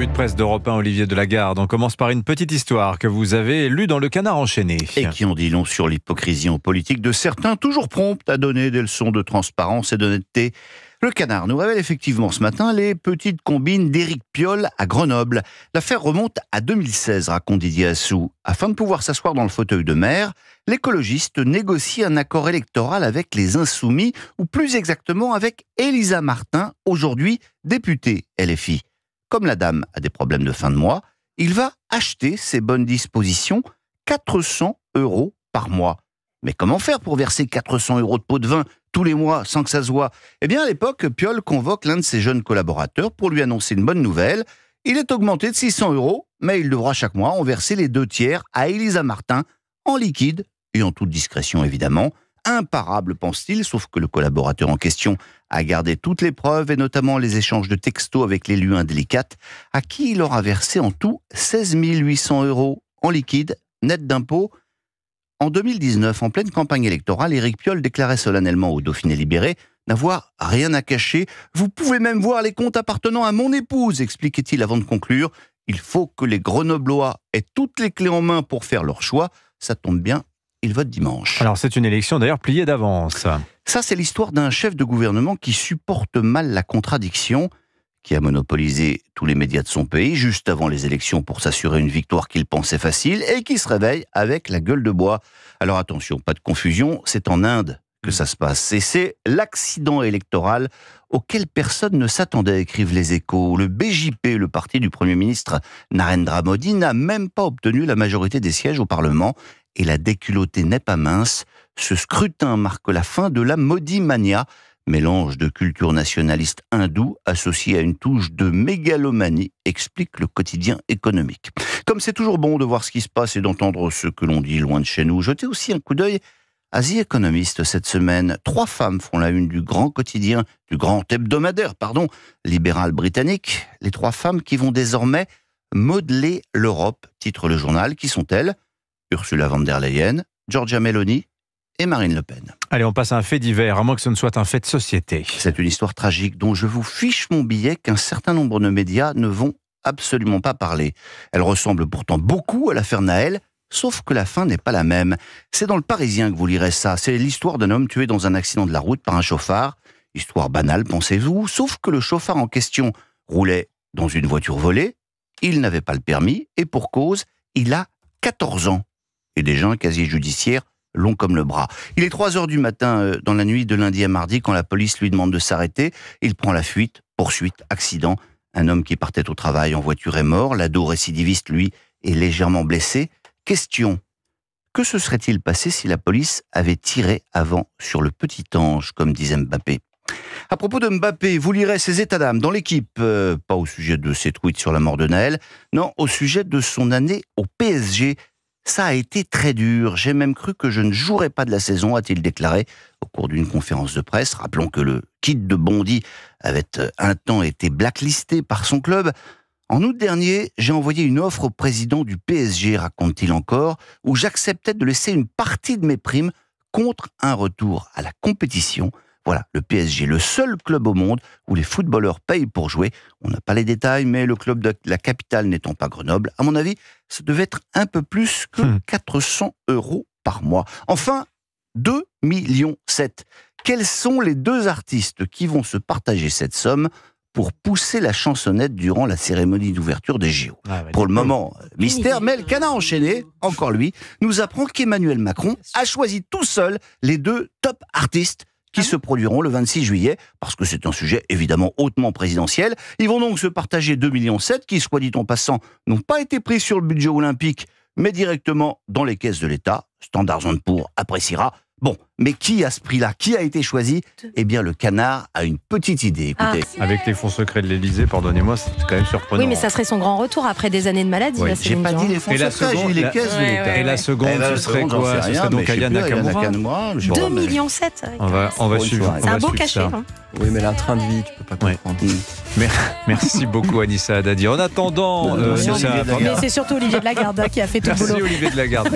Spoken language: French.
revue de presse d'Europe 1, Olivier Delagarde. On commence par une petite histoire que vous avez lue dans Le Canard enchaîné. Et qui en dit long sur l'hypocrisie en politique de certains, toujours prompts à donner des leçons de transparence et d'honnêteté. Le Canard nous révèle effectivement ce matin les petites combines d'Éric Piolle à Grenoble. L'affaire remonte à 2016, raconte Didier Assou. Afin de pouvoir s'asseoir dans le fauteuil de maire, l'écologiste négocie un accord électoral avec les Insoumis, ou plus exactement avec Elisa Martin, aujourd'hui députée LFI. Comme la dame a des problèmes de fin de mois, il va acheter ses bonnes dispositions 400 € par mois. Mais comment faire pour verser 400 € de pot de vin tous les mois sans que ça se voit ? Eh bien, à l'époque, Piolle convoque l'un de ses jeunes collaborateurs pour lui annoncer une bonne nouvelle. Il est augmenté de 600 €, mais il devra chaque mois en verser les 2/3 à Elisa Martin, en liquide et en toute discrétion évidemment. Imparable, pense-t-il, sauf que le collaborateur en question a gardé toutes les preuves et notamment les échanges de textos avec l'élu indélicate, à qui il aura versé en tout 16 800 € en liquide, net d'impôts. En 2019, en pleine campagne électorale, Éric Piolle déclarait solennellement au Dauphiné libéré n'avoir rien à cacher. « Vous pouvez même voir les comptes appartenant à mon épouse », expliquait-il avant de conclure. « Il faut que les Grenoblois aient toutes les clés en main pour faire leur choix. Ça tombe bien, ils votent dimanche. » Alors c'est une élection d'ailleurs pliée d'avance. Ça, c'est l'histoire d'un chef de gouvernement qui supporte mal la contradiction, qui a monopolisé tous les médias de son pays juste avant les élections pour s'assurer une victoire qu'il pensait facile et qui se réveille avec la gueule de bois. Alors attention, pas de confusion, c'est en Inde que ça se passe. Et c'est l'accident électoral auquel personne ne s'attendait, écrivent les Échos. Le BJP, le parti du Premier ministre Narendra Modi, n'a même pas obtenu la majorité des sièges au Parlement. Et la déculottée n'est pas mince. Ce scrutin marque la fin de la Modi-mania, mélange de culture nationaliste hindoue associé à une touche de mégalomanie, explique le quotidien économique. Comme c'est toujours bon de voir ce qui se passe et d'entendre ce que l'on dit loin de chez nous, jetez aussi un coup d'œil à The Economist cette semaine. 3 femmes font la une du grand quotidien, du grand hebdomadaire, libéral britannique. Les 3 femmes qui vont désormais modeler l'Europe, titre le journal. Qui sont-elles ? Ursula von der Leyen, Giorgia Meloni et Marine Le Pen. Allez, on passe à un fait divers, à moins que ce ne soit un fait de société. C'est une histoire tragique dont je vous fiche mon billet qu'un certain nombre de médias ne vont absolument pas parler. Elle ressemble pourtant beaucoup à l'affaire Naël, sauf que la fin n'est pas la même. C'est dans Le Parisien que vous lirez ça. C'est l'histoire d'un homme tué dans un accident de la route par un chauffard. Histoire banale, pensez-vous, sauf que le chauffard en question roulait dans une voiture volée, il n'avait pas le permis, et pour cause, il a 14 ans. Et déjà un casier judiciaire long comme le bras. Il est 3h du matin dans la nuit de lundi à mardi quand la police lui demande de s'arrêter. Il prend la fuite, poursuite, accident. Un homme qui partait au travail en voiture est mort. L'ado récidiviste, lui, est légèrement blessé. Question. Que se serait-il passé si la police avait tiré avant sur le petit ange, comme disait Mbappé ? À propos de Mbappé, vous lirez ses états d'âme dans l'équipe, pas au sujet de ses tweets sur la mort de Naël, non, au sujet de son année au PSG. Ça a été très dur. J'ai même cru que je ne jouerais pas de la saison, a-t-il déclaré au cours d'une conférence de presse. Rappelons que le kid de Bondy avait un temps été blacklisté par son club. En août dernier, j'ai envoyé une offre au président du PSG, raconte-t-il encore, où j'acceptais de laisser une partie de mes primes contre un retour à la compétition. Voilà, le PSG, le seul club au monde où les footballeurs payent pour jouer. On n'a pas les détails, mais le club de la capitale n'étant pas Grenoble, à mon avis, ça devait être un peu plus que 400 € par mois. Enfin, 2,7 millions. Quels sont les 2 artistes qui vont se partager cette somme pour pousser la chansonnette durant la cérémonie d'ouverture des JO? Pour le moment, mystère, mais le Canard enchaîné, encore lui, nous apprend qu'Emmanuel Macron a choisi tout seul les 2 top artistes qui se produiront le 26 juillet, parce que c'est un sujet évidemment hautement présidentiel. Ils vont donc se partager 2,7 millions, qui, soit dit en passant, n'ont pas été pris sur le budget olympique, mais directement dans les caisses de l'État. Standard & Poor's appréciera. Bon, mais qui à ce prix-là, qui a été choisi ? Eh bien, le Canard a une petite idée, écoutez. Avec les fonds secrets de l'Élysée, pardonnez-moi, c'est quand même surprenant. Oui, mais ça serait son grand retour après des années de maladie. Oui. J'ai pas dit les fonds secrets, j'ai dit les caisses de l'État. Et la seconde, ce serait quoi ? Ce serait donc Aya Nakamura. 2,7 millions. On va suivre. C'est un beau cachet. Oui, mais elle a un train de vie, tu peux pas comprendre. Merci beaucoup, Anissa Haddadi. En attendant, Mais c'est surtout Olivier Delagarde qui a fait tout le boulot. Merci Olivier Delagarde.